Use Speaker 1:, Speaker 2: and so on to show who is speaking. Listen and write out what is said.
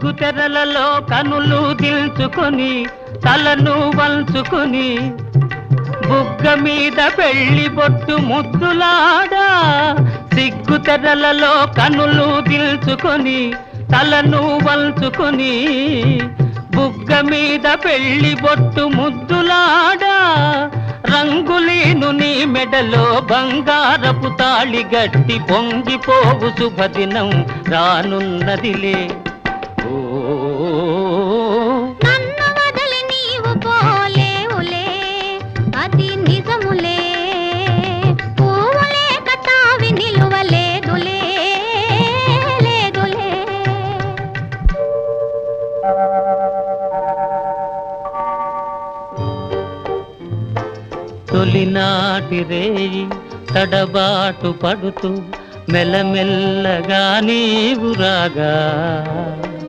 Speaker 1: సిగ్గు తెరలలో కనులు దిల్చుకొని తలను వంచుకొని బుగ్గ మీద పెళ్లి బొట్టు ముద్దులాడా సిగ్గు తెరలలో కనులు దిల్చుకొని తలను వంచుకొని బుగ్గ మీద పెళ్లి బొట్టు ముద్దులాడా రంగులేను నీ మెడలో బంగారపు తాళి గట్టి పొంగిపోవు శుభదినం రానున్నదిలే.
Speaker 2: నన్ను వదిలి నీవు పోలేవులే, అది నిజములే. పువ్వులే కటావి నిలువలేదులే, లేదులే.
Speaker 1: తొలినాటి రేయి తడబాటు పడుతూ మెల్లమెల్లగా నీవు రాగా